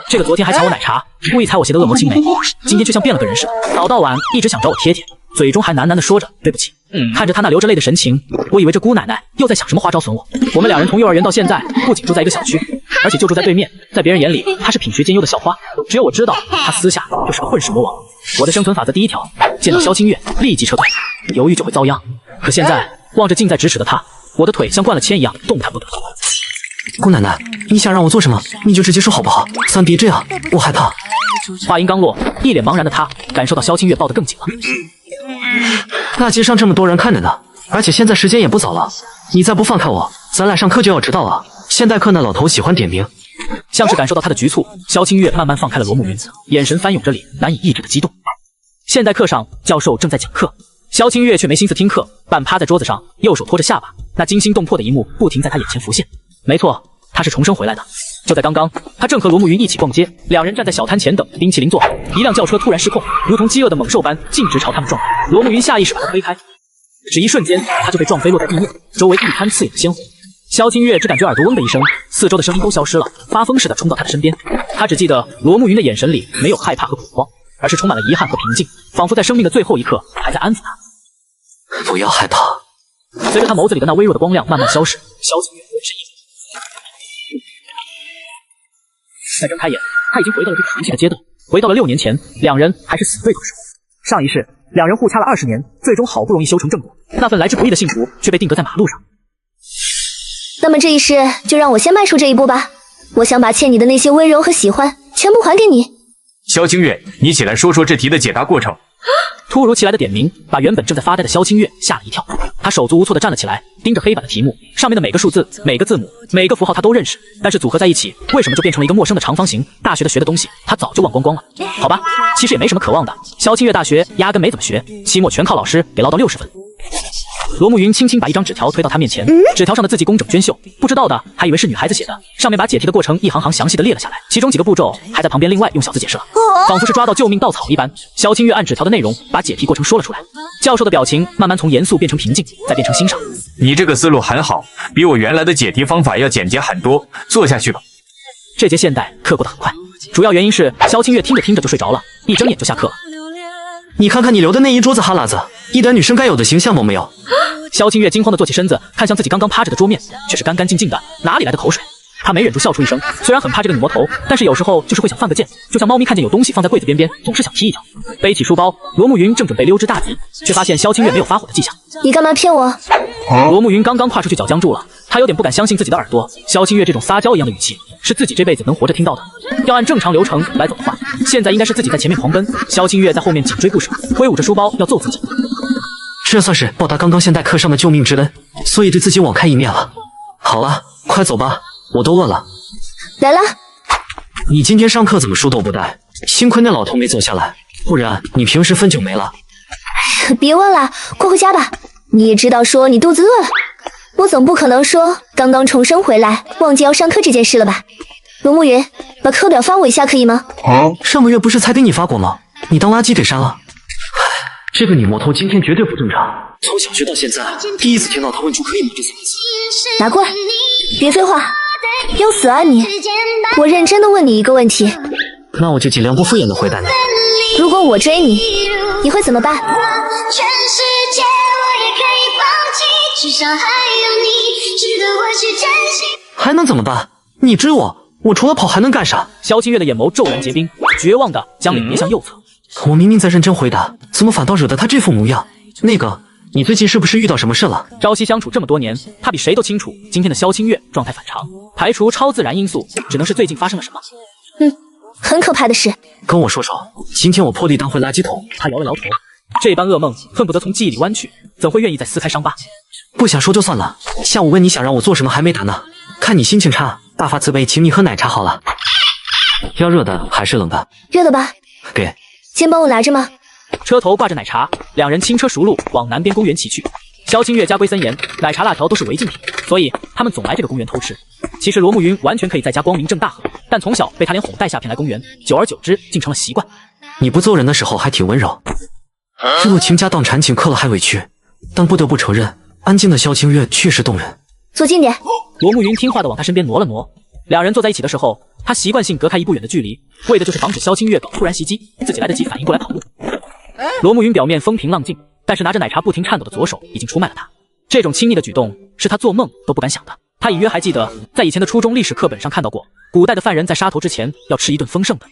这个昨天还抢我奶茶，故意踩我鞋的恶魔青梅，今天却像变了个人似的，早到晚一直想找我贴贴，嘴中还喃喃地说着对不起。看着他那流着泪的神情，我以为这姑奶奶又在想什么花招损我。我们两人从幼儿园到现在，不仅住在一个小区，而且就住在对面。在别人眼里，她是品学兼优的校花，只有我知道，她私下就是个混世魔王。我的生存法则第一条，见到萧清月立即撤退，犹豫就会遭殃。可现在望着近在咫尺的她，我的腿像灌了铅一样动弹不得。姑奶奶，你想让我做什么，你就直接说好不好？咱别这样，我害怕。话音刚落，一脸茫然的她感受到萧清月抱得更紧了。大街上这么多人看着呢，而且现在时间也不早了，你再不放开我，咱俩上课就要迟到了。现代课那老头喜欢点名。像是感受到他的局促，萧清月慢慢放开了罗慕云，眼神翻涌着里难以抑制的激动。现代课上，教授正在讲课，萧清月却没心思听课，半趴在桌子上，右手托着下巴，那惊心动魄的一幕不停在他眼前浮现。没错，他是重生回来的。就在刚刚，他正和罗慕云一起逛街，两人站在小摊前等冰淇淋做好，一辆轿车突然失控，如同饥饿的猛兽般径直朝他们撞来。罗慕云下意识把他推开，只一瞬间，他就被撞飞落在地面，周围一滩刺眼的鲜红。萧清月只感觉耳朵嗡的一声，四周的声音都消失了，发疯似的冲到他的身边。他只记得罗慕云的眼神里没有害怕和恐慌，而是充满了遗憾和平静，仿佛在生命的最后一刻还在安抚他。不要害怕。随着他眸子里的那微弱的光亮慢慢消逝，萧清月浑身一冷。再睁开眼，他已经回到了这个熟悉的街道，回到了6年前，两人还是死对头时候。上一世，两人互掐了20年，最终好不容易修成正果，那份来之不易的幸福却被定格在马路上。那么这一世就让我先迈出这一步吧，我想把欠你的那些温柔和喜欢全部还给你。萧清月，你起来说说这题的解答过程。突如其来的点名把原本正在发呆的萧清月吓了一跳，他手足无措地站了起来，盯着黑板的题目，上面的每个数字、每个字母、每个符号他都认识，但是组合在一起，为什么就变成了一个陌生的长方形？大学的学的东西他早就忘光光了。好吧，其实也没什么可忘的，萧清月大学压根没怎么学，期末全靠老师给唠到60分。罗慕云轻轻把一张纸条推到他面前，纸条上的字迹工整娟秀，不知道的还以为是女孩子写的，上面把解题的过程一行行详细的列了下来，其中几个步骤还在旁边另外用小字解释了，仿佛是抓到救命稻草一般。萧清月按纸条的内容把解题过程说了出来，教授的表情慢慢从严肃变成平静，再变成欣赏。你这个思路很好，比我原来的解题方法要简洁很多，做下去吧。这节现代课过得很快，主要原因是萧清月听着听着就睡着了，一睁眼就下课了。你看看你留的那一桌子哈喇子，一点女生该有的形象都没有。萧清月惊慌地坐起身子，看向自己刚刚趴着的桌面，却是干干净净的，哪里来的口水？她没忍住笑出一声，虽然很怕这个女魔头，但是有时候就是会想犯个贱，就像猫咪看见有东西放在柜子边边，总是想踢一脚。背起书包，罗慕云正准备溜之大吉，却发现萧清月没有发火的迹象。你干嘛骗我？罗慕云刚刚跨出去脚僵住了，他有点不敢相信自己的耳朵，萧清月这种撒娇一样的语气，是自己这辈子能活着听到的。要按正常流程来走的话，现在应该是自己在前面狂奔，萧清月在后面紧追不舍，挥舞着书包要揍自己。这算是报答刚刚现代课上的救命之恩，所以对自己网开一面了。好了，快走吧，我都饿了。来了。你今天上课怎么书都不带？幸亏那老头没坐下来，不然你平时分就没了。别问了，快回家吧。你也知道说你肚子饿了，我总不可能说刚刚重生回来忘记要上课这件事了吧？罗慕云，把课表发我一下可以吗？上个月不是才给你发过吗？你当垃圾给删了。这个女魔头今天绝对不正常，从小学到现在，第一次听到她问出可以吗这3个字。拿过来，别废话，要死啊你！我认真的问你一个问题，那我就尽量不敷衍的回答你。如果我追你，你会怎么办？全世界我也可以放弃，至少还有你值得我去珍惜。还能怎么办？你追我，我除了跑还能干啥？萧清月的眼眸骤然结冰，绝望的将脸别向右侧。我明明在认真回答，怎么反倒惹得他这副模样？那个，你最近是不是遇到什么事了？朝夕相处这么多年，他比谁都清楚今天的萧清月状态反常，排除超自然因素，只能是最近发生了什么。很可怕的事。跟我说说，今天我破例当回垃圾桶。他摇了摇头，这般噩梦恨不得从记忆里弯去，怎会愿意再撕开伤疤？不想说就算了，下午问你想让我做什么还没答呢，看你心情差，大发慈悲请你喝奶茶好了。要热的还是冷的？热的吧。给。先帮我拿着吗？车头挂着奶茶，两人轻车熟路往南边公园骑去。萧清月家规森严，奶茶辣条都是违禁品，所以他们总来这个公园偷吃。其实罗慕云完全可以在家光明正大喝，但从小被他连哄带吓骗来公园，久而久之竟成了习惯。你不揍人的时候还挺温柔，日落倾家荡产请客了还委屈，但不得不承认，安静的萧清月确实动人。坐近点。罗慕云听话的往他身边挪了挪。两人坐在一起的时候，他习惯性隔开一步远的距离，为的就是防止萧清月搞突然袭击，自己来得及反应过来跑路。罗慕云表面风平浪静，但是拿着奶茶不停颤抖的左手已经出卖了他。这种亲昵的举动是他做梦都不敢想的。他隐约还记得，在以前的初中历史课本上看到过，古代的犯人在杀头之前要吃一顿丰盛的。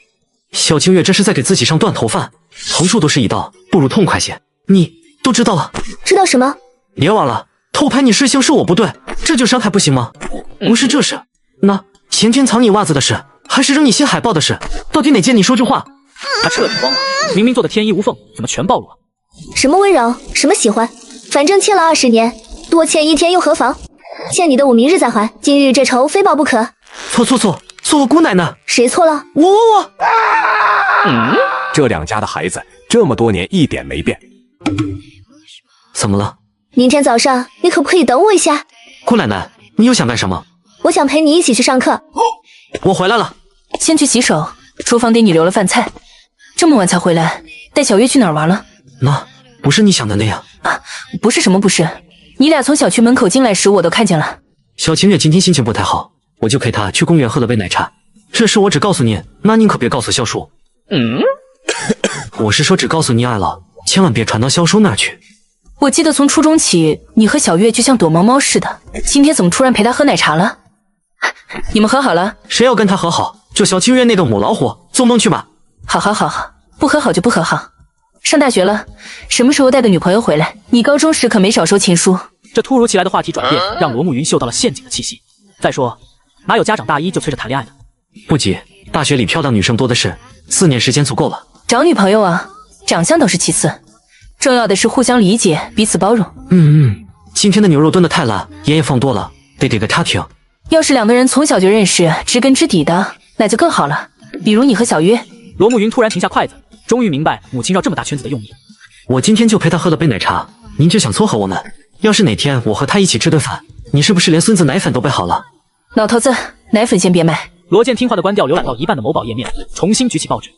萧清月这是在给自己上断头饭，横竖都是一刀，不如痛快些。你都知道了？知道什么？别忘了，偷拍你事情是我不对，这就伤害不行吗？不是这事，那前天藏你袜子的事，还是扔你新海报的事，到底哪件？你说句话。他彻底慌了，明明做的天衣无缝，怎么全暴露了？什么温柔，什么喜欢，反正欠了20年，多欠1天又何妨？欠你的我明日再还，今日这仇非报不可。错了，姑奶奶。谁错了？我。这两家的孩子这么多年一点没变。怎么了？明天早上你可不可以等我一下？姑奶奶，你又想干什么？我想陪你一起去上课。我回来了。先去洗手，厨房给你留了饭菜。这么晚才回来，带小月去哪儿玩了？那不是你想的那样啊，不是什么不是，你俩从小区门口进来时我都看见了。小清月今天心情不太好，我就陪她去公园喝了杯奶茶。这事我只告诉你，那您可别告诉萧叔。我是说只告诉你爱了，千万别传到萧叔那儿去。我记得从初中起，你和小月就像躲猫猫似的，今天怎么突然陪她喝奶茶了？你们和好了？谁要跟他和好？就萧清月那个母老虎，做梦去吧！好，不和好就不和好。上大学了，什么时候带个女朋友回来？你高中时可没少收情书。这突如其来的话题转变，让罗慕云嗅到了陷阱的气息。再说，哪有家长大一就催着谈恋爱的？不急，大学里漂亮女生多的是，4年时间足够了。找女朋友啊，长相倒是其次，重要的是互相理解，彼此包容。今天的牛肉炖得太烂，盐也放多了，得给个差评。要是2个人从小就认识，知根知底的，那就更好了。比如你和小月。罗慕云突然停下筷子，终于明白母亲绕这么大圈子的用意。我今天就陪她喝了杯奶茶，您就想撮合我们？要是哪天我和她一起吃顿饭，你是不是连孙子奶粉都备好了？老头子，奶粉先别买。罗健听话的关掉浏览到一半的某宝页面，重新举起报纸。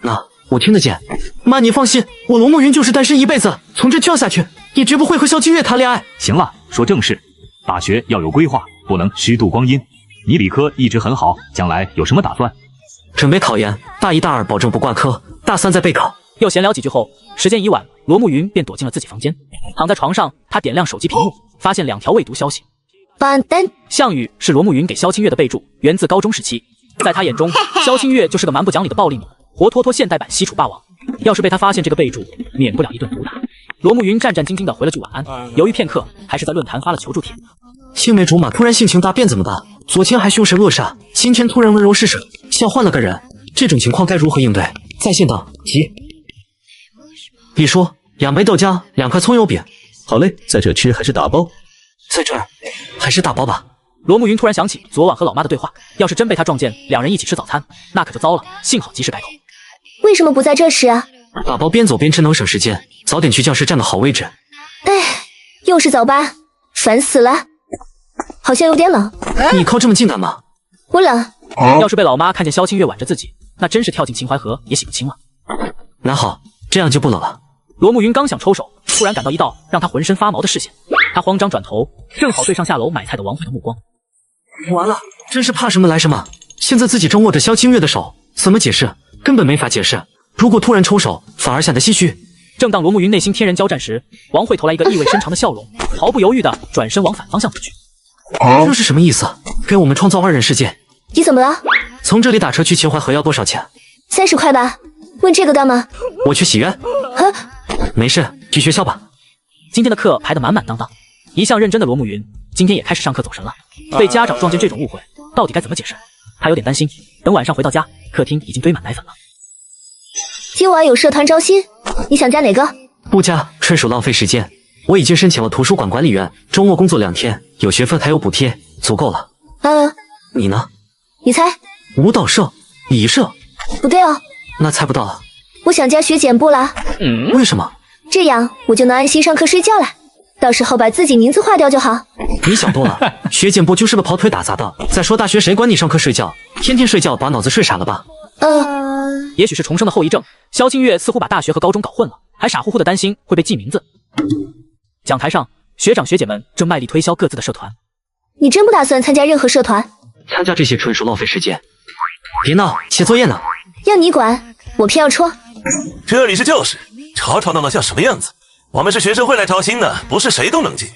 那我听得见。妈，你放心，我罗慕云就是单身一辈子，从这跳下去，也绝不会和萧清月谈恋爱。行了，说正事。大学要有规划，不能虚度光阴。你理科一直很好，将来有什么打算？准备考研，大1、大2保证不挂科，大3再备考。又闲聊几句后，时间已晚，罗慕云便躲进了自己房间。躺在床上，他点亮手机屏幕，发现2条未读消息。完蛋！项羽是罗慕云给萧清月的备注，源自高中时期。在他眼中，萧清月就是个蛮不讲理的暴力女，活脱脱现代版西楚霸王。要是被他发现这个备注，免不了一顿毒打。罗慕云战战兢兢地回了句晚安，犹豫片刻，还是在论坛发了求助帖。青梅竹马突然性情大变怎么办？昨天还凶神恶煞，今天突然温柔施舍，像换了个人。这种情况该如何应对？在线等，急。李叔，2杯豆浆，2块葱油饼。好嘞，在这吃还是打包？在这儿，还是打包吧。罗慕云突然想起昨晚和老妈的对话，要是真被他撞见2人一起吃早餐，那可就糟了。幸好及时改口。为什么不在这吃啊？打包边走边吃能省时间，早点去教室占个好位置。哎，又是早八，烦死了。好像有点冷。你靠这么近干嘛？我冷。要是被老妈看见萧清月挽着自己，那真是跳进秦淮河也洗不清了。那好，这样就不冷了。罗慕云刚想抽手，突然感到一道让他浑身发毛的视线，他慌张转头，正好对上下楼买菜的王府的目光。完了，真是怕什么来什么。现在自己正握着萧清月的手，怎么解释？根本没法解释。如果突然抽手，反而显得唏嘘。正当罗慕云内心天人交战时，王慧投来一个意味深长的笑容，毫不犹豫地转身往反方向走去。这是什么意思？给我们创造2人世界？你怎么了？从这里打车去秦淮河要多少钱？30块吧。问这个干嘛？我去洗冤。没事，去学校吧。今天的课排得满满当当，一向认真的罗慕云今天也开始上课走神了。被家长撞见这种误会，到底该怎么解释？他有点担心。等晚上回到家，客厅已经堆满奶粉了。今晚有社团招新，你想加哪个？不加，纯属浪费时间。我已经申请了图书馆管理员，周末工作2天，有学分还有补贴，足够了。你呢？你猜？舞蹈社、礼仪社？不对哦。那猜不到了。我想加学简部啦。为什么？这样我就能安心上课睡觉了，到时候把自己名字划掉就好。你想多了，学简部就是个跑腿打杂的。再说大学谁管你上课睡觉？天天睡觉把脑子睡傻了吧？也许是重生的后遗症，萧清月似乎把大学和高中搞混了，还傻乎乎的担心会被记名字。讲台上，学长学姐们正卖力推销各自的社团。你真不打算参加任何社团？参加这些纯属浪费时间。别闹，写作业呢。要你管，我偏要戳。这里是教室，吵吵闹闹像什么样子？我们是学生会来招新的，不是谁都能进。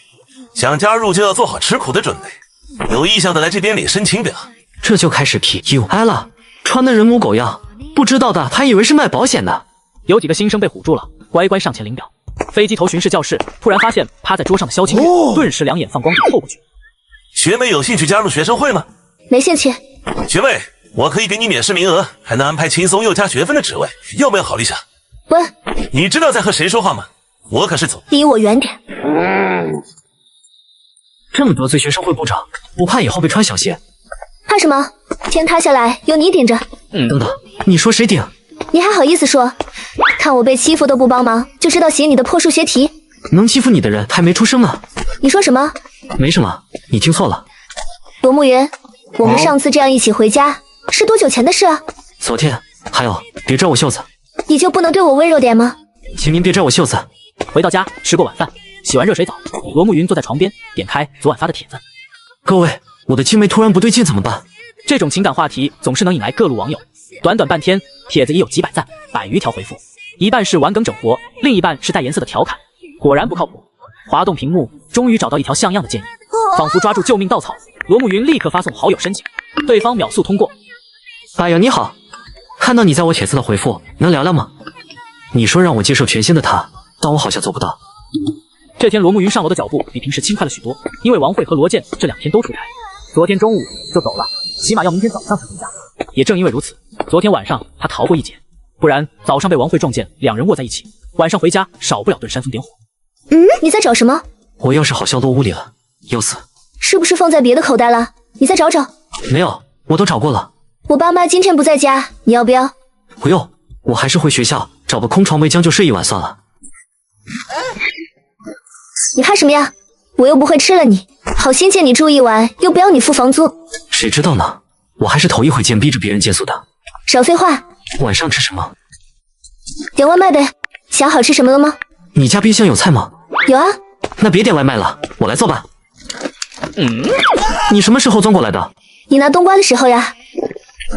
想加入就要做好吃苦的准备，有意向的来这边领申请表。这就开始 PUI 了，穿的人模狗样，不知道的还以为是卖保险的。有几个新生被唬住了，乖乖上前领表。飞机头巡视教室，突然发现趴在桌上的萧清月，顿时两眼放光就凑过去。学妹有兴趣加入学生会吗？没兴趣。学妹，我可以给你免试名额，还能安排轻松又加学分的职位，要不要考虑下？不。你知道在和谁说话吗？我可是总。离我远点。这么得罪学生会部长，不怕以后被穿小鞋？怕什么？天塌下来有你顶着。等等，你说谁顶？你还好意思说？看我被欺负都不帮忙，就知道写你的破数学题。能欺负你的人还没出生呢。你说什么？没什么，你听错了。罗慕云，我们上次这样一起回家，是多久前的事啊？昨天。还有，别拽我袖子。你就不能对我温柔点吗？请您别拽我袖子。回到家，吃过晚饭，洗完热水澡，罗慕云坐在床边，点开昨晚发的帖子。各位，我的青梅突然不对劲怎么办？这种情感话题总是能引来各路网友。短短半天，帖子已有几百赞，100余条回复，一半是玩梗整活，另一半是带颜色的调侃。果然不靠谱。滑动屏幕，终于找到一条像样的建议，仿佛抓住救命稻草。罗慕云立刻发送好友申请，对方秒速通过。哎呀，你好，看到你在我帖子的回复，能聊聊吗？你说让我接受全新的他，但我好像做不到。这天罗慕云上楼的脚步比平时轻快了许多，因为王慧和罗健这2天都出差，昨天中午就走了，起码要明天早上才回家。也正因为如此，昨天晚上他逃过一劫，不然早上被王慧撞见2人卧在一起，晚上回家少不了顿煽风点火。你在找什么？我钥匙好像落屋里了，要死！是不是放在别的口袋了？你再找找。没有，我都找过了。我爸妈今天不在家，你要不要？不用，我还是回学校找个空床围将就睡一晚算了。你怕什么呀？我又不会吃了你，好心借你住一晚，又不要你付房租。谁知道呢？我还是头一回见逼着别人借宿的。少废话。晚上吃什么？点外卖呗。想好吃什么了吗？你家冰箱有菜吗？有啊。那别点外卖了，我来做吧。你什么时候钻过来的？你拿冬瓜的时候呀。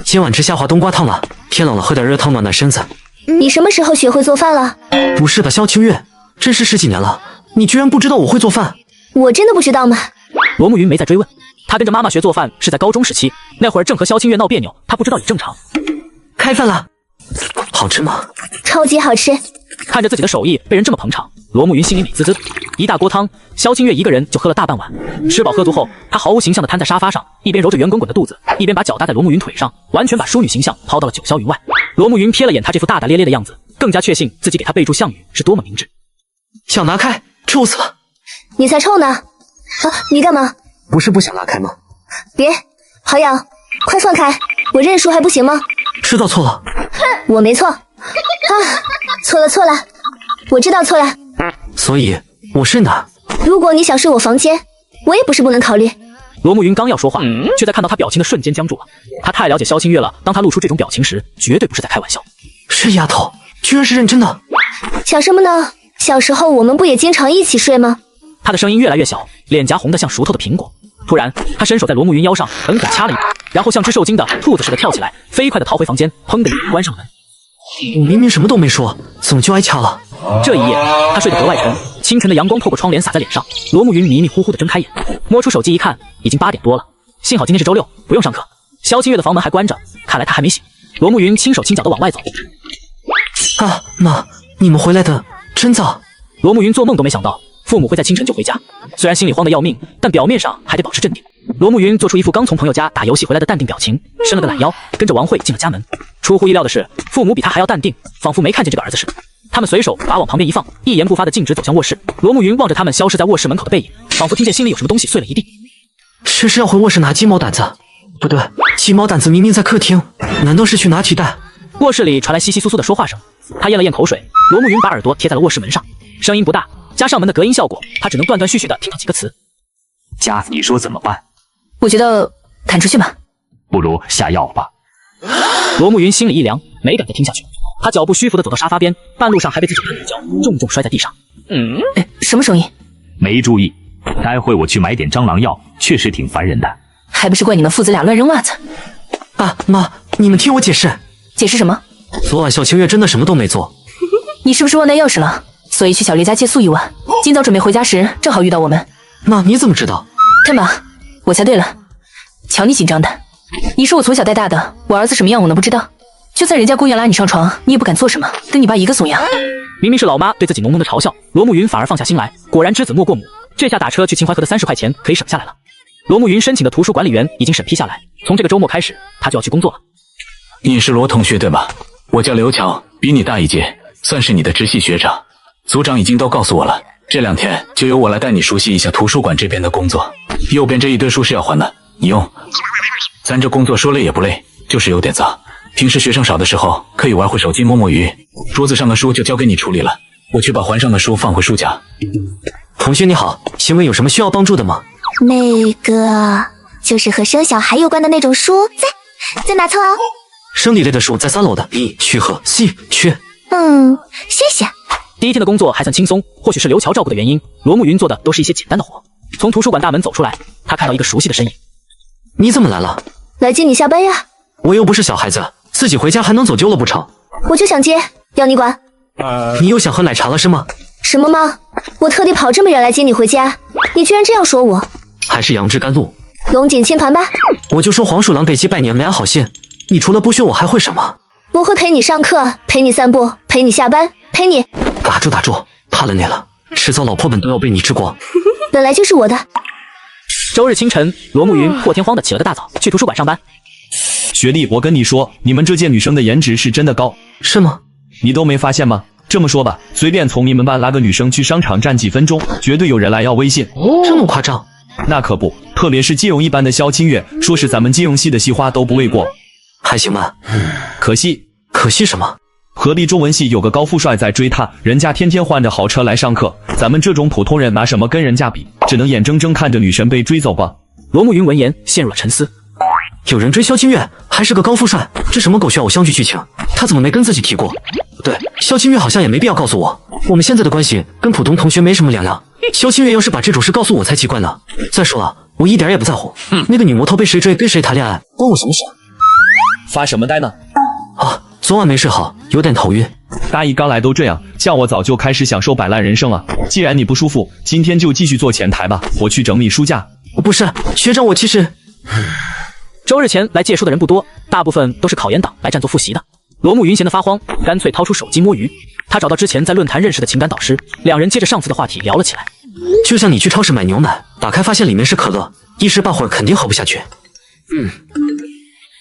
今晚吃虾滑冬瓜汤了，天冷了喝点热汤暖暖身子。你什么时候学会做饭了？不是的，萧清月，真是10几年了，你居然不知道我会做饭？我真的不知道吗？罗慕云没再追问，他跟着妈妈学做饭是在高中时期，那会儿正和萧清月闹别扭，他不知道也正常。开饭了，好吃吗？超级好吃。看着自己的手艺被人这么捧场，罗慕云心里美滋滋的。一大锅汤，萧清月一个人就喝了大半碗。吃饱喝足后，他毫无形象地瘫在沙发上，一边揉着圆滚滚的肚子，一边把脚搭在罗慕云腿上，完全把淑女形象抛到了九霄云外。罗慕云瞥了眼他这副大大咧咧的样子，更加确信自己给他备注项羽是多么明智。想拿开，臭死了！你才臭呢！你干嘛？不是不想拉开吗？别，好痒，快放开！我认输还不行吗？知道错了。我没错。错了，我知道错了。所以我睡哪？如果你想睡我房间，我也不是不能考虑。罗慕云刚要说话，却在看到他表情的瞬间僵住了。他太了解萧清月了，当他露出这种表情时，绝对不是在开玩笑。是丫头，居然是认真的。想什么呢？小时候我们不也经常一起睡吗？他的声音越来越小，脸颊红得像熟透的苹果。突然，他伸手在罗慕云腰上狠狠掐了一把，然后像只受惊的兔子似的跳起来，飞快地逃回房间，砰的一声关上门。我明明什么都没说，怎么就挨掐了？这一夜，他睡得格外沉，清晨的阳光透过窗帘洒在脸上。罗慕云迷迷糊糊地睁开眼，摸出手机一看，已经8点多了。幸好今天是周六，不用上课。萧清月的房门还关着，看来他还没醒。罗慕云轻手轻脚地往外走。妈，你们回来的真早。罗慕云做梦都没想到父母会在清晨就回家，虽然心里慌得要命，但表面上还得保持镇定。罗慕云做出一副刚从朋友家打游戏回来的淡定表情，伸了个懒腰，跟着王慧进了家门。出乎意料的是，父母比他还要淡定，仿佛没看见这个儿子似的。他们随手把往旁边一放，一言不发地径直走向卧室。罗慕云望着他们消失在卧室门口的背影，仿佛听见心里有什么东西碎了一地。这是要回卧室拿鸡毛掸子？不对，鸡毛掸子明明在客厅，难道是去拿提袋？卧室里传来窸窸窣窣的说话声，他咽了咽口水。罗慕云把耳朵贴在了卧室门上，声音不大，加上门的隔音效果，他只能断断续续地听到几个词。家，你说怎么办？我觉得弹出去吧。不如下药吧。罗慕云心里一凉，没敢再听下去。他脚步虚浮地走到沙发边，半路上还被自己绊了一跤，重重摔在地上。什么声音？没注意。待会我去买点蟑螂药，确实挺烦人的。还不是怪你们父子俩乱扔袜子。妈，你们听我解释。解释什么？昨晚小清月真的什么都没做。你是不是忘带钥匙了？所以去小烈家借宿一晚，今早准备回家时正好遇到我们。那你怎么知道？看吧，我猜对了。瞧你紧张的，你是我从小带大的，我儿子什么样我能不知道？就算人家公园拉你上床，你也不敢做什么，跟你爸一个怂样。明明是老妈对自己浓浓的嘲笑，罗慕云反而放下心来，果然知子莫过母。这下打车去秦淮河的30块钱可以省下来了。罗慕云申请的图书管理员已经审批下来，从这个周末开始，他就要去工作了。你是罗同学对吧？我叫刘乔，比你大一届，算是你的直系学长。组长已经都告诉我了，这2天就由我来带你熟悉一下图书馆这边的工作。右边这一堆书是要还的，你用。咱这工作说累也不累，就是有点杂。平时学生少的时候，可以玩会手机摸摸鱼。桌子上的书就交给你处理了，我去把还上的书放回书架。同学你好，请问有什么需要帮助的吗？那个就是和生小孩有关的那种书，在哪层啊？生理类的书在3楼的 B 区和 C 区。谢谢。第一天的工作还算轻松，或许是刘乔照顾的原因，罗慕云做的都是一些简单的活。从图书馆大门走出来，他看到一个熟悉的身影。你怎么来了？来接你下班呀。我又不是小孩子，自己回家还能走丢了不成？我就想接，要你管？你又想喝奶茶了是吗？什么吗？我特地跑这么远来接你回家，你居然这样说我？还是杨枝甘露，龙井清盘吧。我就说黄鼠狼给鸡拜年没安好心，你除了剥削我还会什么？我会陪你上课，陪你散步，陪你下班，陪你。打住打住，怕了你了，迟早老婆本都要被你吃光。本来就是我的。周日清晨，罗慕云破天荒的起了个大早，去图书馆上班。学弟，我跟你说，你们这届女生的颜值是真的高。是吗？你都没发现吗？这么说吧，随便从你们班拉个女生去商场站几分钟，绝对有人来要微信。这么夸张？那可不，特别是金融一班的萧清月，说是咱们金融系的系花都不为过。还行吧。可惜什么？合力中文系有个高富帅在追她，人家天天换着好车来上课，咱们这种普通人拿什么跟人家比？只能眼睁睁看着女神被追走吧。罗慕云闻言陷入了沉思。有人追萧清月，还是个高富帅，这什么狗血偶像剧剧情？他怎么没跟自己提过？对，萧清月好像也没必要告诉我，我们现在的关系跟普通同学没什么两样。萧清月要是把这种事告诉我才奇怪呢。再说了，我一点也不在乎，那个女魔头被谁追跟谁谈恋爱，关我什么事？发什么呆呢？啊，昨晚没睡好，有点头晕。大一刚来都这样，像我早就开始享受摆烂人生了。既然你不舒服，今天就继续做前台吧，我去整理书架。不是，学长，我其实……周日前来借书的人不多，大部分都是考研党来占座复习的。罗慕云闲得发慌，干脆掏出手机摸鱼。他找到之前在论坛认识的情感导师，两人接着上次的话题聊了起来。就像你去超市买牛奶，打开发现里面是可乐，一时半会儿肯定喝不下去。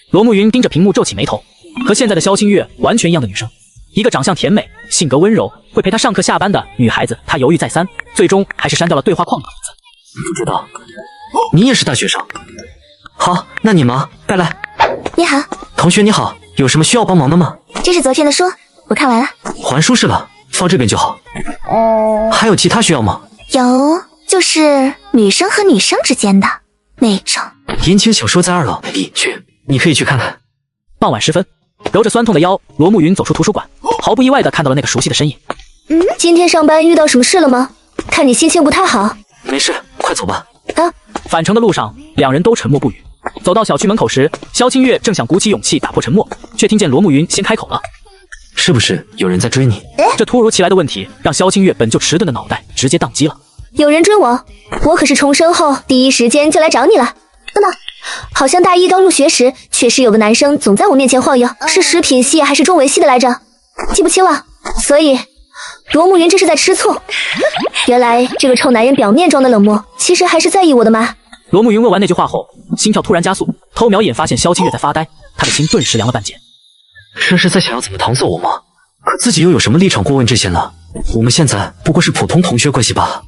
罗慕云盯着屏幕皱起眉头，和现在的萧清月完全一样的女生，一个长相甜美、性格温柔、会陪她上课下班的女孩子。他犹豫再三，最终还是删掉了对话框的名字。不知道，你也是大学生？好，那你忙，拜拜。你好，同学你好，有什么需要帮忙的吗？这是昨天的书，我看完了。还书是了，放这边就好。还有其他需要吗？有，就是女生和女生之间的那种言情小说在2楼 B 区，你可以去看看。傍晚时分，揉着酸痛的腰，罗慕云走出图书馆，毫不意外地看到了那个熟悉的身影。今天上班遇到什么事了吗？看你心情不太好。没事，快走吧。返程的路上，两人都沉默不语。走到小区门口时，萧清月正想鼓起勇气打破沉默，却听见罗慕云先开口了：“是不是有人在追你？”这突如其来的问题让萧清月本就迟钝的脑袋直接宕机了。有人追我？我可是重生后第一时间就来找你了。等等，好像大一刚入学时，确实有个男生总在我面前晃悠，是食品系还是中文系的来着？记不清了。所以，罗慕云这是在吃醋。原来这个臭男人表面装的冷漠，其实还是在意我的吗？罗慕云问完那句话后，心跳突然加速，偷瞄眼发现萧清月在发呆，他的心顿时凉了半截。这是在想要怎么搪塞我吗？可自己又有什么立场过问这些呢？我们现在不过是普通同学关系罢了。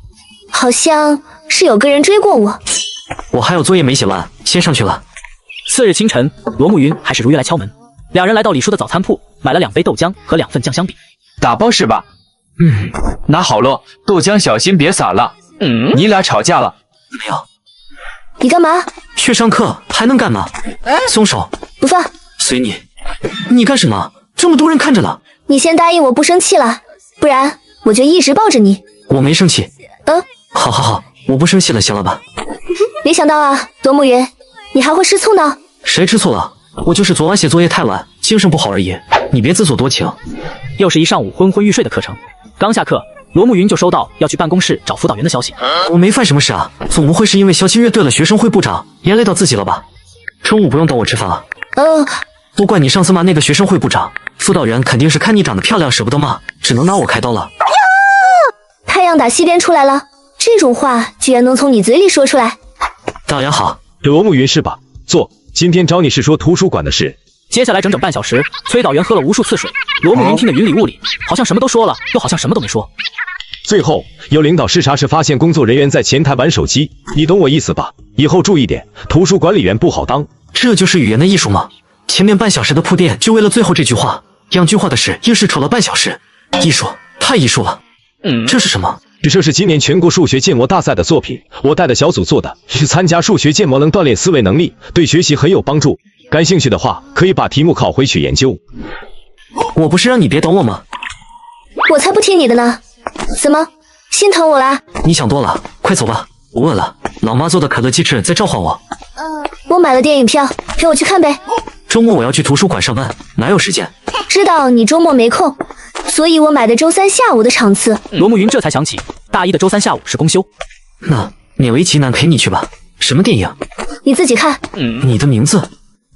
好像是有个人追过我。我还有作业没写完，先上去了。次日清晨，罗慕云还是如约来敲门。两人来到李叔的早餐铺，买了2杯豆浆和2份酱香饼。打包是吧？拿好了，豆浆小心别洒了。你俩吵架了？没有。你干嘛？去上课还能干嘛？松手！不放。随你。你干什么？这么多人看着呢。你先答应我不生气了，不然我就一直抱着你。我没生气。好，我不生气了，行了吧？没想到啊，罗慕云，你还会吃醋呢？谁吃醋了？我就是昨晚写作业太晚，精神不好而已，你别自作多情。又是一上午昏昏欲睡的课程，刚下课，罗慕云就收到要去办公室找辅导员的消息。我没犯什么事啊，总不会是因为肖清月对了学生会部长，连累到自己了吧？中午不用等我吃饭啊。都怪你上次骂那个学生会部长，辅导员肯定是看你长得漂亮舍不得骂，只能拿我开刀了。太阳打西边出来了，这种话居然能从你嘴里说出来。大家好，罗慕云是吧？坐，今天找你是说图书馆的事。接下来整整半小时，崔导员喝了无数次水，罗慕云听得云里雾里，好像什么都说了，又好像什么都没说。最后，有领导视察时发现工作人员在前台玩手机，你懂我意思吧？以后注意点，图书管理员不好当。这就是语言的艺术吗？前面半小时的铺垫，就为了最后这句话，两句话的事硬是扯了半小时，艺术，太艺术了。这是什么？这是今年全国数学建模大赛的作品，我带的小组做的。参加数学建模能锻炼思维能力，对学习很有帮助。感兴趣的话，可以把题目拷回去研究。我不是让你别等我吗？我才不听你的呢！怎么心疼我啦？你想多了，快走吧，我饿了。老妈做的可乐鸡翅在召唤我。我买了电影票，陪我去看呗。周末我要去图书馆上班，哪有时间？知道你周末没空，所以我买的周三下午的场次。罗慕云这才想起，大一的周三下午是公休。那勉为其难陪你去吧。什么电影？你自己看。你的名字？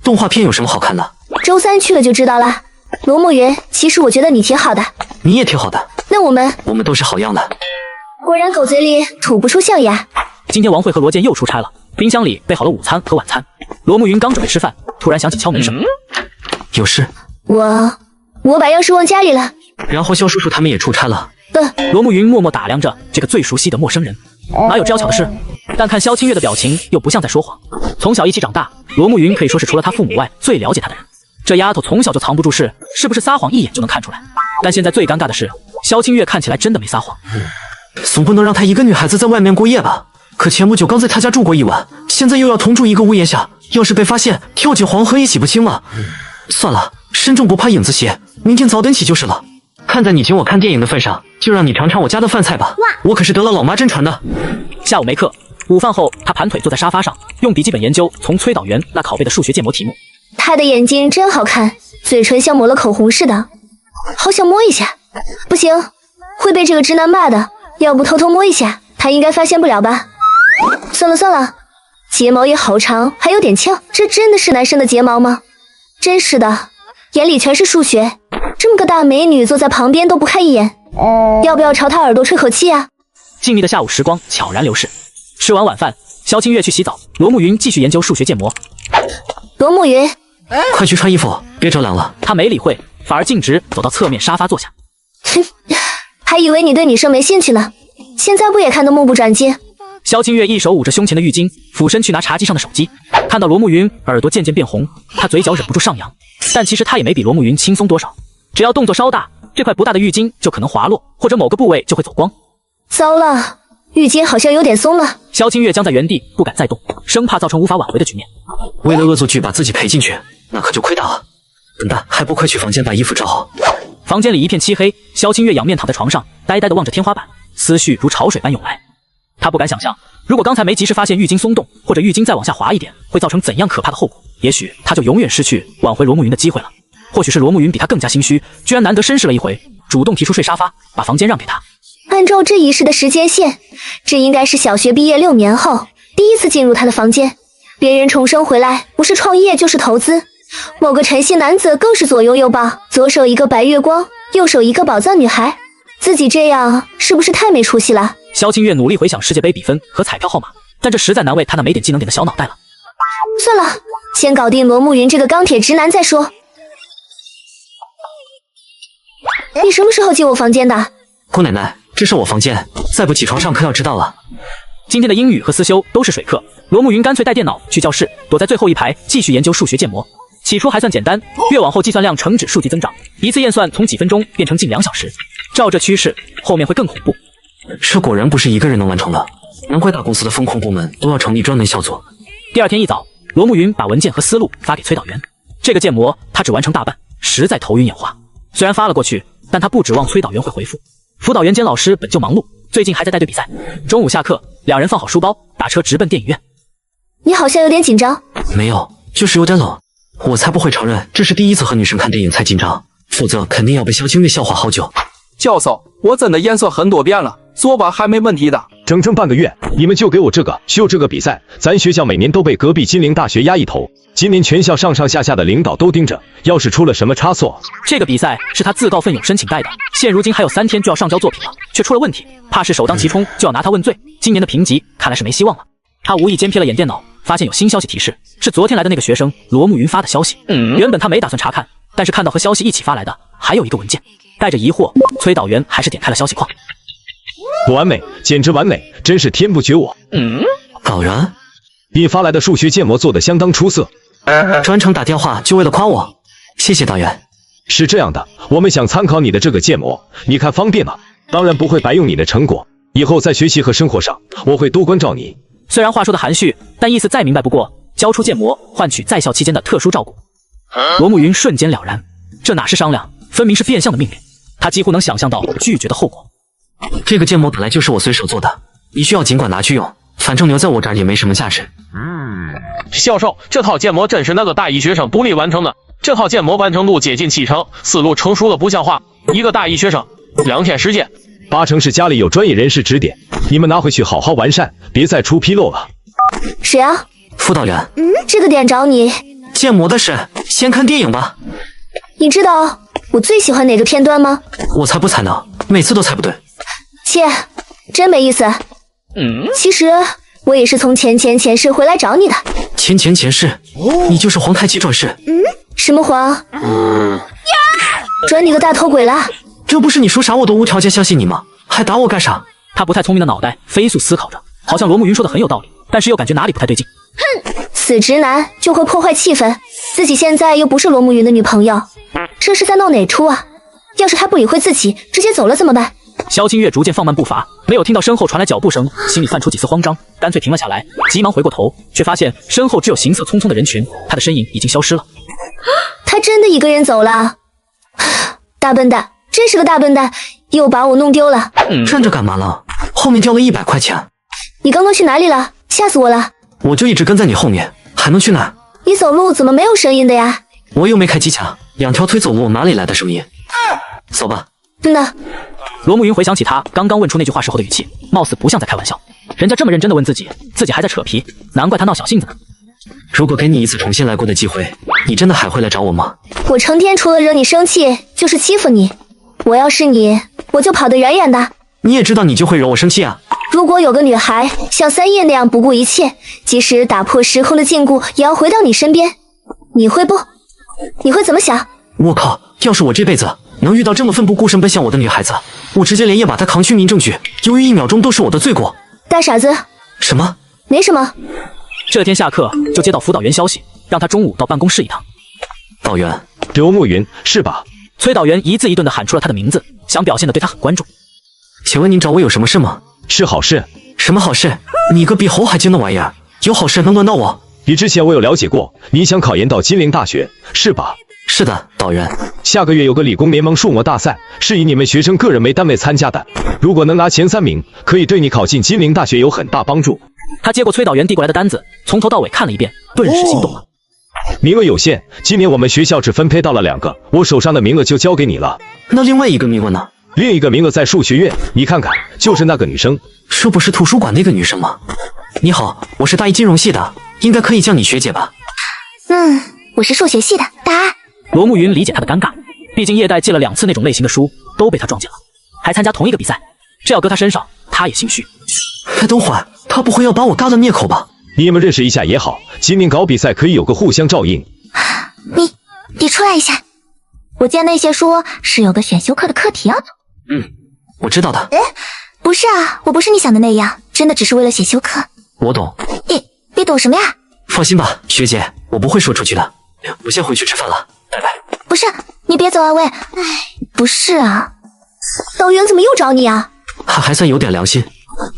动画片有什么好看的？周三去了就知道了。罗慕云，其实我觉得你挺好的。你也挺好的。那我们都是好样的。果然狗嘴里吐不出象牙。今天王慧和罗健又出差了，冰箱里备好了午餐和晚餐。罗慕云刚准备吃饭，突然想起敲门声。有事？我把钥匙忘家里了。然后肖叔叔他们也出差了。罗慕云默默打量着这个最熟悉的陌生人，哪有这要巧的事？但看肖清月的表情又不像在说谎。从小一起长大，罗慕云可以说是除了他父母外最了解他的人。这丫头从小就藏不住事，是不是撒谎一眼就能看出来？但现在最尴尬的是，肖清月看起来真的没撒谎。总不能让她一个女孩子在外面过夜吧？可前不久刚在她家住过一晚，现在又要同住一个屋檐下，要是被发现，跳进黄河也洗不清了。算了，身重不怕影子斜，明天早点起就是了。看在你请我看电影的份上，就让你尝尝我家的饭菜吧。我可是得了老妈真传的。下午没课，午饭后他盘腿坐在沙发上，用笔记本研究从崔导员那拷贝的数学建模题目。他的眼睛真好看，嘴唇像抹了口红似的，好想摸一下。不行，会被这个直男骂的。要不偷偷摸一下，他应该发现不了吧？算了，睫毛也好长，还有点翘，这真的是男生的睫毛吗？真是的，眼里全是数学。这么个大美女坐在旁边都不看一眼，要不要朝她耳朵吹口气啊？静谧的下午时光悄然流逝。吃完晚饭，肖清月去洗澡，罗慕云继续研究数学建模。罗慕云，快去穿衣服，别着凉了。他没理会，反而径直走到侧面沙发坐下。还以为你对女生没兴趣呢，现在不也看得目不转睛？肖清月一手捂着胸前的浴巾，俯身去拿茶几上的手机，看到罗慕云耳朵渐渐变红，他嘴角忍不住上扬。但其实他也没比罗慕云轻松多少，只要动作稍大，这块不大的浴巾就可能滑落，或者某个部位就会走光。糟了，浴巾好像有点松了。肖清月僵在原地，不敢再动，生怕造成无法挽回的局面。为了恶作剧把自己赔进去，那可就亏大了。笨蛋，还不快去房间把衣服罩好。房间里一片漆黑，肖清月仰面躺在床上，呆呆地望着天花板，思绪如潮水般涌来。他不敢想象，如果刚才没及时发现浴巾松动，或者浴巾再往下滑一点，会造成怎样可怕的后果。也许他就永远失去挽回罗慕云的机会了。或许是罗慕云比他更加心虚，居然难得绅士了一回，主动提出睡沙发，把房间让给他。按照这一世的时间线，这应该是小学毕业6年后第一次进入他的房间。别人重生回来，不是创业就是投资。某个晨曦男子更是左拥右抱，左手一个白月光，右手一个宝藏女孩。自己这样是不是太没出息了？肖清月努力回想世界杯比分和彩票号码，但这实在难为他那没点技能点的小脑袋了。算了，先搞定罗慕云这个钢铁直男再说。你什么时候进我房间的？姑奶奶，这是我房间，再不起床上课要迟到了。今天的英语和思修都是水课，罗慕云干脆带电脑去教室，躲在最后一排继续研究数学建模。起初还算简单，越往后计算量呈指数级增长，一次验算从几分钟变成近2小时。照这趋势，后面会更恐怖。这果然不是一个人能完成的，难怪大公司的风控部门都要成立专门小组。第二天一早，罗慕云把文件和思路发给崔导员。这个建模他只完成大半，实在头晕眼花。虽然发了过去，但他不指望崔导员会回复。辅导员兼老师本就忙碌，最近还在带队比赛。中午下课，两人放好书包，打车直奔电影院。你好像有点紧张。没有，就是有点冷。我才不会承认这是第一次和女生看电影才紧张，否则肯定要被萧清月笑话好久。教授，我真的演说很多遍了，做吧还没问题的。整整半个月，你们就给我秀这个比赛，咱学校每年都被隔壁金陵大学压一头，今年全校上上下下的领导都盯着，要是出了什么差错，这个比赛是他自告奋勇申请带的，现如今还有3天就要上交作品了，却出了问题，怕是首当其冲就要拿他问罪。今年的评级看来是没希望了。他无意间瞥了眼电脑，发现有新消息提示，是昨天来的那个学生罗慕云发的消息。原本他没打算查看，但是看到和消息一起发来的还有一个文件，带着疑惑，崔导员还是点开了消息框。完美，简直完美，真是天不绝我。导员，你发来的数学建模做得相当出色，专程打电话就为了夸我，谢谢导员。是这样的，我们想参考你的这个建模，你看方便吗？当然不会白用你的成果，以后在学习和生活上，我会多关照你。虽然话说的含蓄，但意思再明白不过，交出建模换取在校期间的特殊照顾。罗慕云瞬间了然，这哪是商量，分明是变相的命令。他几乎能想象到拒绝的后果。这个建模本来就是我随手做的，你需要尽管拿去用，反正留在我这儿也没什么价值。教授，这套建模真是那个大一学生独立完成的，这套建模完成度接近70%，思路成熟的不像话。一个大一学生2天时间，80%是家里有专业人士指点，你们拿回去好好完善，别再出纰漏了。谁啊？副导员。这个点找你。建模的事，先看电影吧。你知道我最喜欢哪个片段吗？我才不猜呢，每次都猜不对。切，真没意思。其实我也是从前世回来找你的。前世？你就是皇太极转世？什么皇？转你个大头鬼啦！这不是你说啥我都无条件相信你吗？还打我干啥？他不太聪明的脑袋飞速思考着，好像罗慕云说的很有道理，但是又感觉哪里不太对劲。哼，死直男就会破坏气氛，自己现在又不是罗慕云的女朋友，这是在闹哪出啊？要是他不理会自己，直接走了怎么办？萧清月逐渐放慢步伐，没有听到身后传来脚步声，心里泛出几丝慌张，干脆停了下来，急忙回过头，却发现身后只有行色匆匆的人群，他的身影已经消失了。他真的一个人走了？大笨蛋，真是个大笨蛋，又把我弄丢了。站着干嘛了？后面掉了100块钱。你刚刚去哪里了？吓死我了！我就一直跟在你后面，还能去哪？你走路怎么没有声音的呀？我又没开机卡，2条腿走路哪里来的声音？走吧。罗慕云回想起他刚刚问出那句话时候的语气，貌似不像在开玩笑。人家这么认真的问自己，自己还在扯皮，难怪他闹小性子呢。如果给你一次重新来过的机会，你真的还会来找我吗？我成天除了惹你生气，就是欺负你。我要是你，我就跑得远远的。你也知道你就会惹我生气啊。如果有个女孩像3叶那样不顾一切，即使打破时空的禁锢，也要回到你身边，你会怎么想？我靠，要是我这辈子能遇到这么奋不顾身奔向我的女孩子，我直接连夜把她扛去民政局，犹豫1秒钟都是我的罪过。大傻子。什么？没什么。这天下课就接到辅导员消息，让他中午到办公室一趟。导员，刘慕云是吧？崔导员一字一顿地喊出了他的名字，想表现得对他很关注。请问您找我有什么事吗？是好事。什么好事？你个比猴还尖的玩意儿，有好事能轮到我？比之前我有了解过，你想考研到金陵大学是吧？是的，导员。下个月有个理工联盟数模大赛，是以你们学生个人为单位参加的，如果能拿前3名，可以对你考进金陵大学有很大帮助。他接过崔导员递过来的单子，从头到尾看了一遍，顿时心动了。名额有限，今年我们学校只分配到了2个，我手上的名额就交给你了。那另外一个名额呢？另一个名额在数学院，你看看，就是那个女生。这不是图书馆那个女生吗？你好，我是大一金融系的，应该可以叫你学姐吧？我是数学系的，答案。罗慕云理解他的尴尬，毕竟叶代借了2次那种类型的书，都被他撞见了，还参加同一个比赛，这要搁他身上，他也心虚。等会儿，他不会要把我嘎的灭口吧？你们认识一下也好，今年搞比赛可以有个互相照应。你出来一下，我见那些书是有个选修课的课题要做。我知道的。不是啊，我不是你想的那样，真的只是为了选修课。我懂。你懂什么呀？放心吧，学姐，我不会说出去的。我先回去吃饭了，拜拜。不是，你别走啊，喂。不是啊，导员怎么又找你啊？还算有点良心，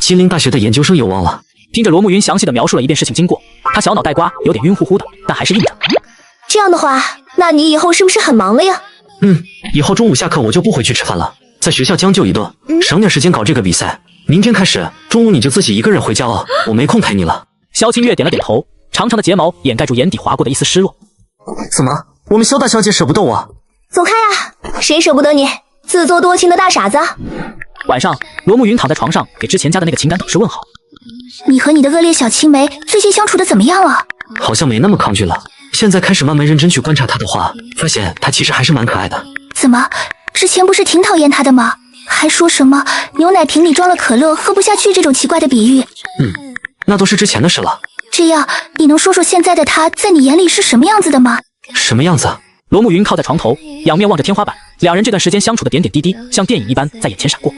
金陵大学的研究生有望了。听着罗慕云详细的描述了一遍事情经过，他小脑袋瓜有点晕乎乎的，但还是应着。这样的话，那你以后是不是很忙了呀？以后中午下课我就不回去吃饭了，在学校将就一顿，省点时间搞这个比赛。明天开始，中午你就自己一个人回家哦，我没空陪你了。萧清月点了点头，长长的睫毛掩盖住眼底划过的一丝失落。怎么，我们萧大小姐舍不得我？走开呀！谁舍不得你？自作多情的大傻子！晚上，罗慕云躺在床上给之前加的那个情感导师问好。你和你的恶劣小青梅最近相处的怎么样了？好像没那么抗拒了。现在开始慢慢认真去观察她的话，发现她其实还是蛮可爱的。怎么，之前不是挺讨厌她的吗？还说什么牛奶瓶里装了可乐喝不下去这种奇怪的比喻。那都是之前的事了。这样，你能说说现在的她在你眼里是什么样子的吗？什么样子？罗慕云靠在床头，仰面望着天花板，两人这段时间相处的点点滴滴，像电影一般在眼前闪过。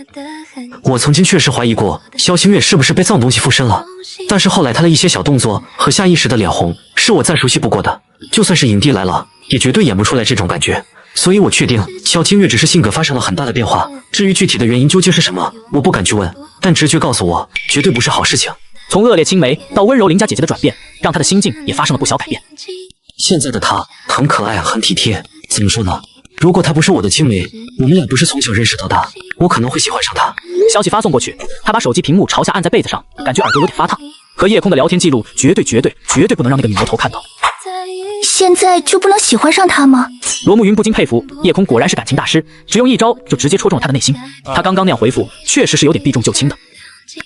我曾经确实怀疑过萧清月是不是被脏东西附身了，但是后来她的一些小动作和下意识的脸红，是我再熟悉不过的。就算是影帝来了，也绝对演不出来这种感觉。所以我确定萧清月只是性格发生了很大的变化，至于具体的原因究竟是什么，我不敢去问，但直觉告诉我，绝对不是好事情。从恶劣青梅到温柔邻家姐姐的转变，让她的心境也发生了不小改变。现在的她很可爱，很体贴。怎么说呢？如果她不是我的青梅，我们俩不是从小认识到大，我可能会喜欢上她。消息发送过去，他把手机屏幕朝下按在被子上，感觉耳朵有点发烫。和夜空的聊天记录绝对不能让那个女魔头看到。现在就不能喜欢上她吗？罗慕云不禁佩服夜空，果然是感情大师，只用一招就直接戳中了他的内心。他刚刚那样回复，确实是有点避重就轻的。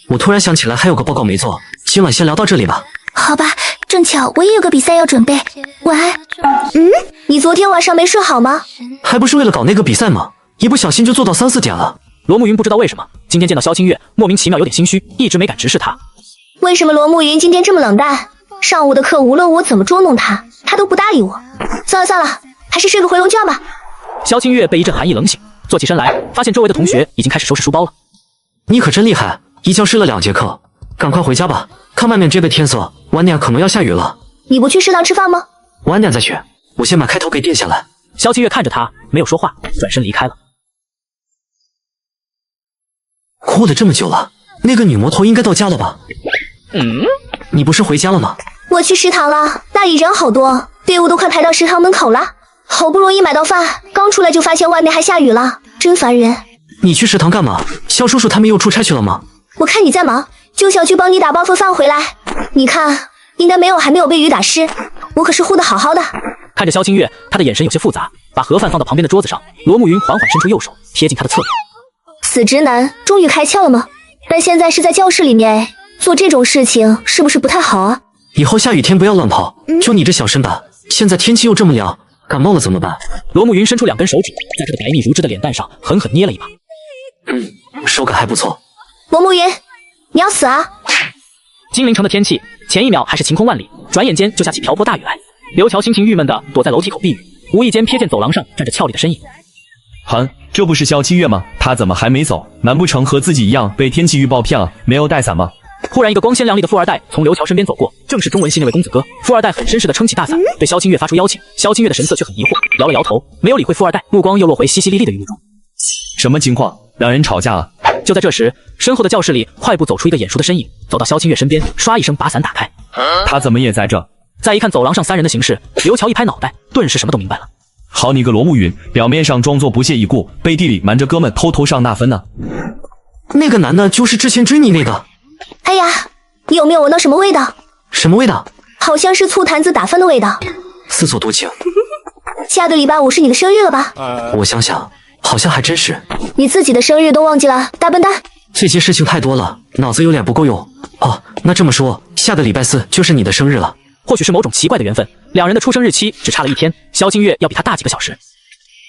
我突然想起来还有个报告没做，今晚先聊到这里吧。好吧，正巧我也有个比赛要准备。晚安。你昨天晚上没睡好吗？还不是为了搞那个比赛吗？一不小心就做到3、4点了。罗慕云不知道为什么今天见到萧清月，莫名其妙有点心虚，一直没敢直视她。为什么罗慕云今天这么冷淡？上午的课无论我怎么捉弄他，他都不搭理我。算了，还是睡个回笼觉吧。萧清月被一阵寒意冷醒，坐起身来，发现周围的同学已经开始收拾书包了。你可真厉害，一觉睡了2节课，赶快回家吧，看外面这个天色，晚点可能要下雨了。你不去食堂吃饭吗？晚点再去，我先把开头给垫下来。萧清月看着他，没有说话，转身离开了。哭了这么久了，那个女魔头应该到家了吧？你不是回家了吗？我去食堂了，那里人好多，队伍都快排到食堂门口了。好不容易买到饭，刚出来就发现外面还下雨了，真烦人。你去食堂干嘛？肖叔叔他们又出差去了吗？我看你在忙，就想去帮你打包份饭回来。你看，应该还没有被雨打湿，我可是护得好好的。看着萧清月，他的眼神有些复杂，把盒饭放到旁边的桌子上。罗慕云缓缓伸出右手，贴近他的侧面。死直男，终于开窍了吗？但现在是在教室里面，做这种事情是不是不太好啊？以后下雨天不要乱跑，就你这小身板，现在天气又这么凉，感冒了怎么办？罗慕云伸出2根手指，在他的白腻如脂的脸蛋上狠狠捏了一把。手感还不错。罗慕云，你要死啊！金陵城的天气，前一秒还是晴空万里，转眼间就下起瓢泼大雨来。刘乔心情郁闷地躲在楼梯口避雨，无意间瞥见走廊上站着俏丽的身影。这不是萧清月吗？她怎么还没走？难不成和自己一样被天气预报骗了，没有带伞吗？忽然，一个光鲜亮丽的富二代从刘乔身边走过，正是中文系那位公子哥。富二代很绅士地撑起大伞，对萧清月发出邀请。萧清月的神色却很疑惑，摇了摇头，没有理会富二代，目光又落回淅淅沥沥的雨露中。什么情况？两人吵架了？就在这时，身后的教室里快步走出一个眼熟的身影，走到萧清月身边，唰一声把伞打开。他怎么也在这？再一看走廊上3人的形势，刘乔一拍脑袋，顿时什么都明白了。好你个罗慕云，表面上装作不屑一顾，背地里瞒着哥们偷偷上那分呢。那个男的就是之前追你那个。哎呀，你有没有闻到什么味道？什么味道？好像是醋坛子打翻的味道。自作多情。下个礼拜5是你的生日了吧？我想想，好像还真是。你自己的生日都忘记了，大笨蛋。最近事情太多了，脑子有点不够用。哦，那这么说，下个礼拜4就是你的生日了。或许是某种奇怪的缘分，两人的出生日期只差了1天，萧清月要比他大几个小时。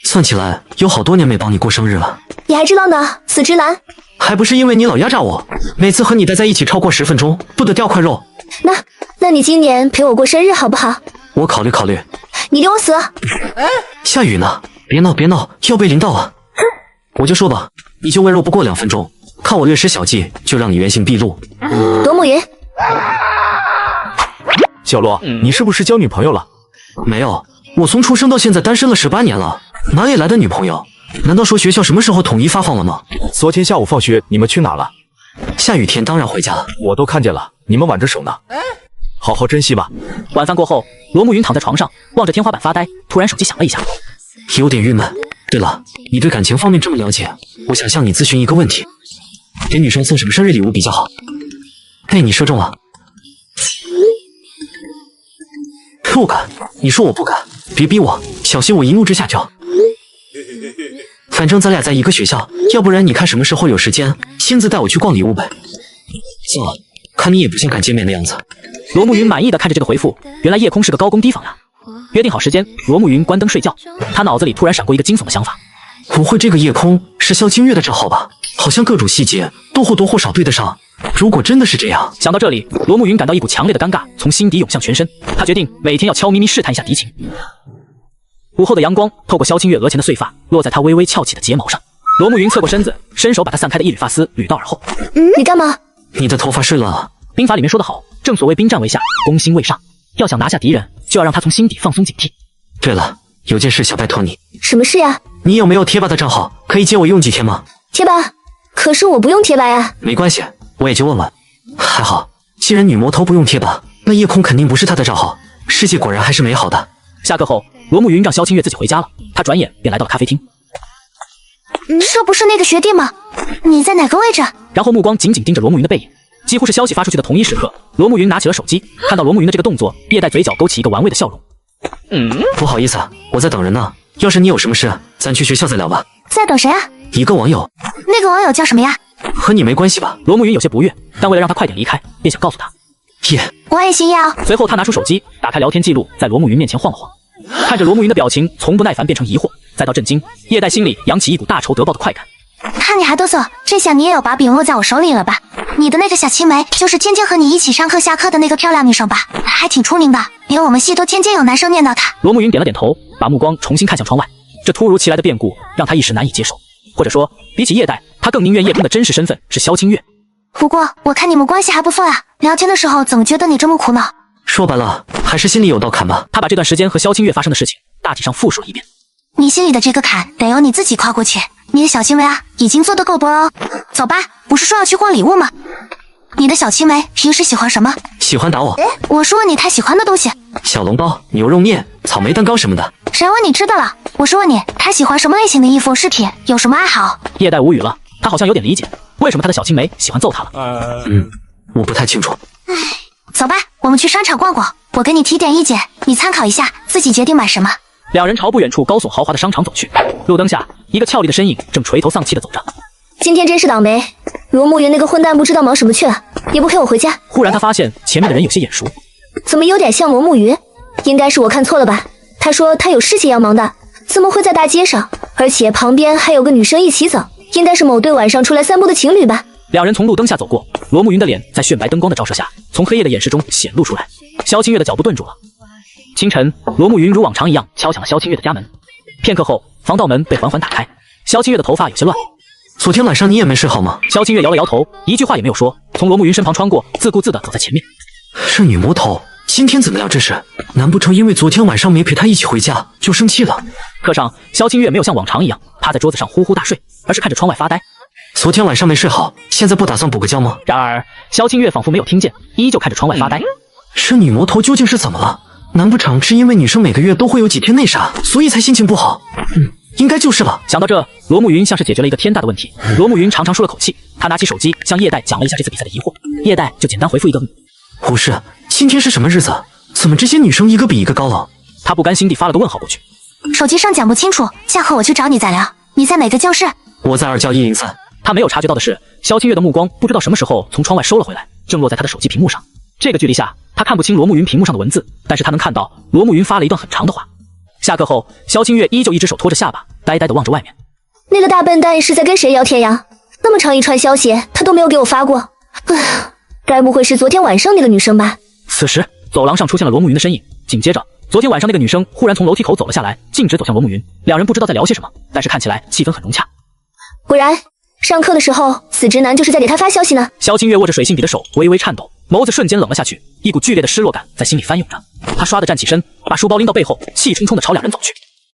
算起来，有好多年没帮你过生日了。你还知道呢，死直男。还不是因为你老压榨我，每次和你待在一起超过10分钟，不得掉块肉。那你今年陪我过生日好不好？我考虑考虑。你给我死！下雨呢，别闹，要被淋到啊！我就说吧，你就温柔不过2分钟，看我略施小计，就让你原形毕露。罗慕云。小罗，你是不是交女朋友了？没有，我从出生到现在单身了18年了，哪里来的女朋友？难道说学校什么时候统一发放了吗？昨天下午放学你们去哪了？下雨天当然回家了。我都看见了，你们挽着手呢，好好珍惜吧。晚饭过后，罗慕云躺在床上望着天花板发呆，突然手机响了一下，有点郁闷。对了，你对感情方面这么了解，我想向你咨询一个问题，给女生送什么生日礼物比较好？被你说中了。不敢，你说我不敢，别逼我，小心我一怒之下就……反正咱俩在一个学校，要不然你看什么时候有时间，亲自带我去逛礼物呗。算了，看你也不像敢见面的样子。罗慕云满意的看着这个回复，原来夜空是个高工提防呀。约定好时间，罗慕云关灯睡觉，他脑子里突然闪过一个惊悚的想法。不会这个夜空是萧清月的账号吧？好像各种细节都或多或少对得上。如果真的是这样，想到这里，罗慕云感到一股强烈的尴尬从心底涌向全身。他决定每天要悄咪咪试探一下敌情。午后的阳光透过萧清月额前的碎发，落在她微微翘起的睫毛上。罗慕云侧过身子，伸手把她散开的一缕发丝捋到耳后。你干嘛？你的头发睡了。兵法里面说得好，正所谓兵战为下，攻心为上。要想拿下敌人，就要让他从心底放松警惕。对了，有件事想拜托你。什么事呀？你有没有贴吧的账号？可以借我用几天吗？贴吧？可是我不用贴吧呀。没关系，我也就问问。还好，既然女魔头不用贴吧，那夜空肯定不是她的账号。世界果然还是美好的。下课后，罗慕云让萧清月自己回家了，他转眼便来到了咖啡厅。这不是那个学弟吗？你在哪个位置？然后目光紧紧盯着罗慕云的背影。几乎是消息发出去的同一时刻，罗慕云拿起了手机，看到罗慕云的这个动作，叶代嘴角勾起一个玩味的笑容。不好意思，我在等人呢。要是你有什么事，咱去学校再聊吧。在等谁啊？一个网友。那个网友叫什么呀？和你没关系吧？罗慕云有些不悦，但为了让他快点离开，便想告诉他。我也姓叶哦。随后他拿出手机，打开聊天记录，在罗慕云面前晃了晃，看着罗慕云的表情从不耐烦变成疑惑，再到震惊，叶代心里扬起一股大仇得报的快感。看你还嘚瑟，这下你也有把柄落在我手里了吧？你的那个小青梅，就是天天和你一起上课下课的那个漂亮女生吧？还挺出名的，连我们系都天天有男生念叨她。罗慕云点了点头，把目光重新看向窗外。这突如其来的变故让他一时难以接受，或者说，比起叶代，他更宁愿叶空的真实身份是萧清月。不过我看你们关系还不错啊，聊天的时候怎么觉得你这么苦恼？说白了，还是心里有道坎吧。他把这段时间和萧清月发生的事情大体上复述了一遍。你心里的这个坎得由你自己跨过去。你的小青梅啊，已经做得够多了哦。走吧，不是说要去逛礼物吗？你的小青梅平时喜欢什么？喜欢打我。我是问你她喜欢的东西。小笼包、牛肉面、草莓蛋糕什么的。谁问你知道了？我是问你她喜欢什么类型的衣服饰品，有什么爱好？叶代无语了，他好像有点理解为什么他的小青梅喜欢揍他了。我不太清楚。走吧，我们去商场逛逛，我给你提点意见，你参考一下，自己决定买什么。两人朝不远处高耸豪华的商场走去，路灯下，一个俏丽的身影正垂头丧气地走着。今天真是倒霉，罗慕云那个混蛋不知道忙什么去了，也不陪我回家。忽然他发现前面的人有些眼熟，怎么有点像罗慕云？应该是我看错了吧？他说他有事情要忙的，怎么会在大街上？而且旁边还有个女生一起走，应该是某对晚上出来散步的情侣吧？两人从路灯下走过，罗慕云的脸在炫白灯光的照射下，从黑夜的掩饰中显露出来。萧清月的脚步顿住了。清晨，罗慕云如往常一样敲响了萧清月的家门。片刻后，防盗门被缓缓打开。萧清月的头发有些乱。昨天晚上你也没睡好吗？萧清月摇了摇头，一句话也没有说，从罗慕云身旁穿过，自顾自地走在前面。是女魔头，今天怎么了这是？难不成因为昨天晚上没陪她一起回家就生气了？课上，萧清月没有像往常一样趴在桌子上呼呼大睡，而是看着窗外发呆。昨天晚上没睡好，现在不打算补个觉吗？然而，萧清月仿佛没有听见，依旧看着窗外发呆。是女魔头究竟是怎么了？难不成是因为女生每个月都会有几天内杀，所以才心情不好？应该就是了。想到这，罗慕云像是解决了一个天大的问题。罗慕云长长舒了口气，他拿起手机向叶代讲了一下这次比赛的疑惑，叶代就简单回复一个不是，今天是什么日子？怎么这些女生一个比一个高冷？他不甘心地发了个问号过去。手机上讲不清楚，下课我去找你再聊。你在哪个教室？我在2教103。他没有察觉到的是，萧清月的目光不知道什么时候从窗外收了回来，正落在他的手机屏幕上。这个距离下，他看不清罗慕云屏幕上的文字，但是他能看到罗慕云发了一段很长的话。下课后，萧清月依旧一只手托着下巴，呆呆地望着外面。那个大笨蛋是在跟谁聊天呀？那么长一串消息，他都没有给我发过。该不会是昨天晚上那个女生吧？此时，走廊上出现了罗慕云的身影，紧接着，昨天晚上那个女生忽然从楼梯口走了下来，径直走向罗慕云。两人不知道在聊些什么，但是看起来气氛很融洽。果然，上课的时候，死直男就是在给他发消息呢。萧清月握着水性笔的手微微颤抖，眸子瞬间冷了下去，一股剧烈的失落感在心里翻涌着。他唰地站起身，把书包拎到背后，气冲冲地朝两人走去。